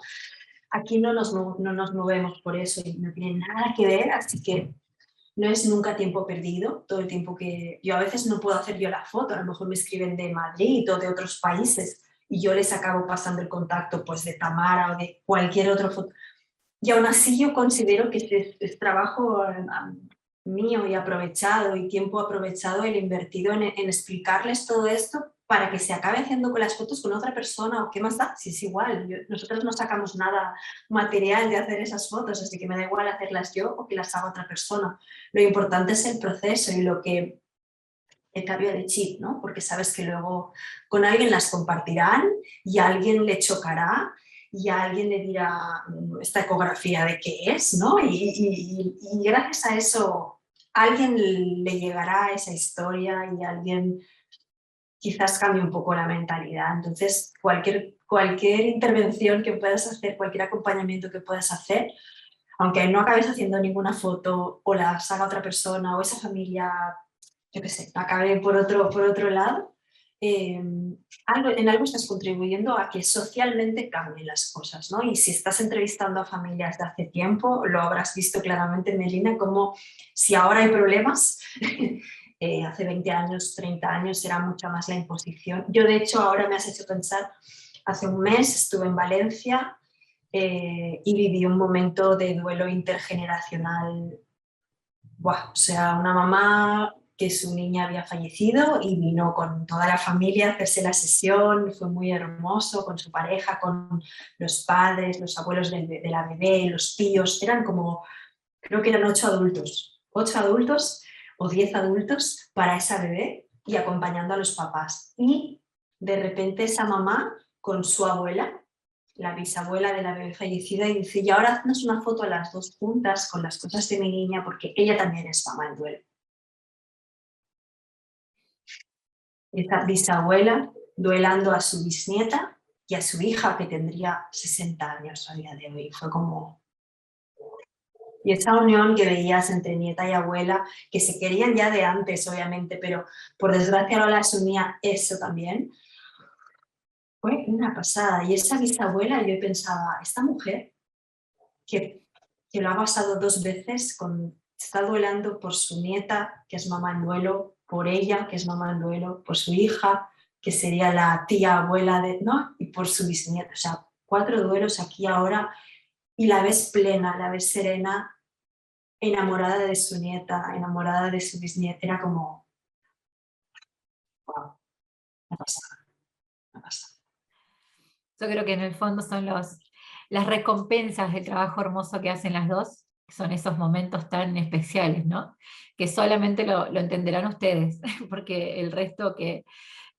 [SPEAKER 2] Aquí no nos movemos por eso y no tiene nada que ver, así que no es nunca tiempo perdido, todo el tiempo que yo a veces no puedo hacer yo la foto, a lo mejor me escriben de Madrid o de otros países y yo les acabo pasando el contacto pues de Tamara o de cualquier otro foto. Y aún así yo considero que es trabajo mío y aprovechado y tiempo aprovechado el invertido en explicarles todo esto para que se acabe haciendo con las fotos con otra persona o qué más da, si es igual. Nosotros no sacamos nada material de hacer esas fotos, así que me da igual hacerlas yo o que las haga otra persona. Lo importante es el proceso y el cambio de chip, ¿no? Porque sabes que luego con alguien las compartirán y a alguien le chocará y a alguien le dirá esta ecografía de qué es, ¿no? Y gracias a eso a alguien le llegará esa historia y a alguien quizás cambie un poco la mentalidad. Entonces, cualquier intervención que puedas hacer, cualquier acompañamiento que puedas hacer, aunque no acabes haciendo ninguna foto o la haga otra persona o esa familia, yo qué sé, acabe por otro lado, en algo estás contribuyendo a que socialmente cambien las cosas, ¿no? Y si estás entrevistando a familias de hace tiempo, lo habrás visto claramente, Melina, como si ahora hay problemas, hace 20 años, 30 años era mucha más la imposición. Yo, de hecho, ahora me has hecho pensar, hace un mes estuve en Valencia y viví un momento de duelo intergeneracional. Buah, o sea, una mamá que su niña había fallecido y vino con toda la familia a hacerse la sesión, fue muy hermoso, con su pareja, con los padres, los abuelos de la bebé, los tíos, eran como, creo que eran 8 adultos o 10 adultos para esa bebé y acompañando a los papás. Y de repente esa mamá con su abuela, la bisabuela de la bebé fallecida, y dice, y ahora haznos una foto a las dos juntas con las cosas de mi niña porque ella también es mamá en duelo. Esta bisabuela duelando a su bisnieta y a su hija que tendría 60 años a día de hoy. Fue como... Y esa unión que veías entre nieta y abuela, que se querían ya de antes, obviamente, pero por desgracia no las unía eso también, fue una pasada. Y esa bisabuela, yo pensaba, esta mujer que lo ha pasado 2 veces, está duelando por su nieta, que es mamá en duelo, por ella, que es mamá en duelo, por su hija, que sería la tía abuela de, ¿no? Y por su bisnieta. O sea, 4 duelos aquí ahora y la ves plena, la ves serena, enamorada de su nieta, enamorada de su bisnieta. Era como, wow, me pasa, me pasa.
[SPEAKER 1] Yo creo que en el fondo son las recompensas del trabajo hermoso que hacen las dos, que son esos momentos tan especiales, ¿no? Que solamente lo entenderán ustedes, porque el resto que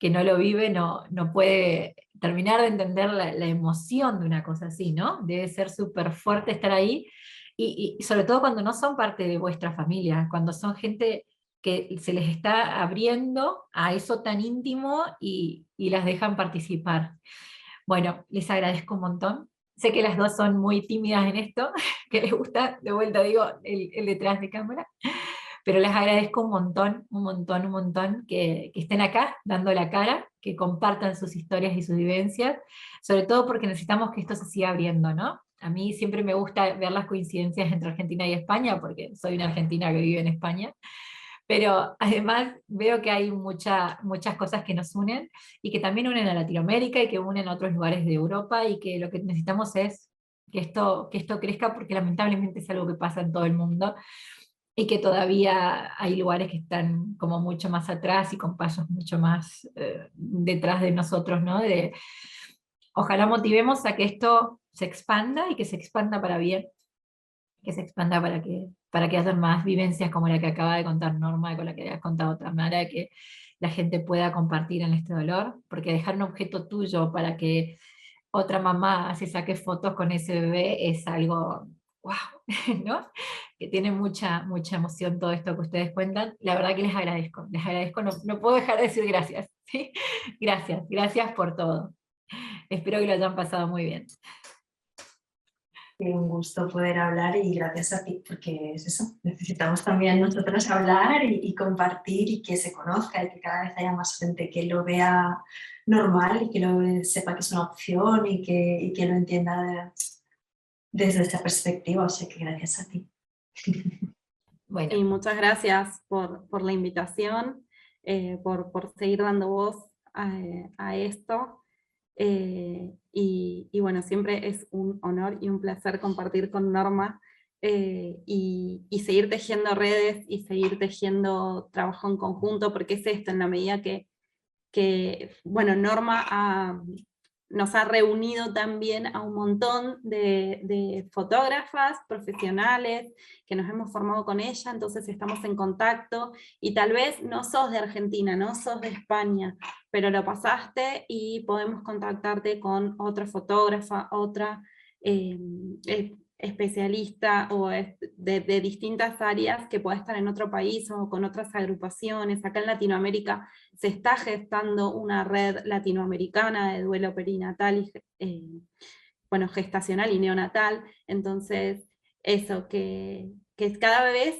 [SPEAKER 1] no lo vive no puede terminar de entender la emoción de una cosa así, ¿no? Debe ser súper fuerte estar ahí, y sobre todo cuando no son parte de vuestra familia, cuando son gente que se les está abriendo a eso tan íntimo y las dejan participar. Bueno, les agradezco un montón. Sé que las dos son muy tímidas en esto, que les gusta, de vuelta digo, el detrás de cámara, pero les agradezco un montón, un montón, un montón que estén acá dando la cara, que compartan sus historias y sus vivencias, sobre todo porque necesitamos que esto se siga abriendo, ¿no? A mí siempre me gusta ver las coincidencias entre Argentina y España, porque soy una argentina que vive en España, pero además veo que hay muchas cosas que nos unen y que también unen a Latinoamérica y que unen a otros lugares de Europa, y que lo que necesitamos es que esto crezca, porque lamentablemente es algo que pasa en todo el mundo y que todavía hay lugares que están como mucho más atrás y con pasos mucho más detrás de nosotros, ¿no? Ojalá motivemos a que esto se expanda y que se expanda para bien, que se expanda para que haya más vivencias como la que acaba de contar Norma, con la que habías contado Tamara, que la gente pueda compartir en este dolor, porque dejar un objeto tuyo para que otra mamá se saque fotos con ese bebé es algo, wow, ¿no? Que tiene mucha, mucha emoción todo esto que ustedes cuentan. La verdad que les agradezco, no, no puedo dejar de decir gracias, ¿sí? Gracias, gracias por todo. Espero que lo hayan pasado muy bien.
[SPEAKER 2] Un gusto poder hablar y gracias a ti, porque es eso, necesitamos también nosotros hablar y compartir y que se conozca y que cada vez haya más gente que lo vea normal y que sepa que es una opción y que lo entienda desde esa perspectiva, o sea que gracias a ti.
[SPEAKER 3] Bueno. Y muchas gracias por la invitación, por seguir dando voz a esto. Y bueno, siempre es un honor y un placer compartir con Norma y seguir tejiendo redes y seguir tejiendo trabajo en conjunto, porque es esto, en la medida que bueno, Norma nos ha reunido también a un montón de fotógrafas profesionales que nos hemos formado con ella, entonces estamos en contacto, y tal vez no sos de Argentina, no sos de España, pero lo pasaste y podemos contactarte con otra fotógrafa, otra especialista o de distintas áreas que pueda estar en otro país o con otras agrupaciones. Acá en Latinoamérica se está gestando una red latinoamericana de duelo perinatal y bueno, gestacional y neonatal, entonces eso, que cada vez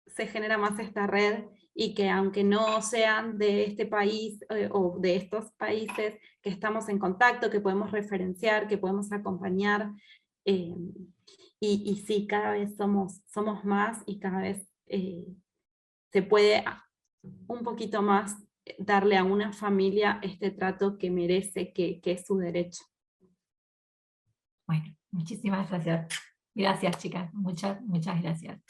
[SPEAKER 3] se genera más esta red y que aunque no sean de este país o de estos países, que estamos en contacto, que podemos referenciar, que podemos acompañar, y sí, cada vez somos más y cada vez se puede un poquito más darle a una familia este trato que merece, que es su derecho.
[SPEAKER 1] Bueno, muchísimas gracias. Gracias, chicas. Muchas, muchas gracias.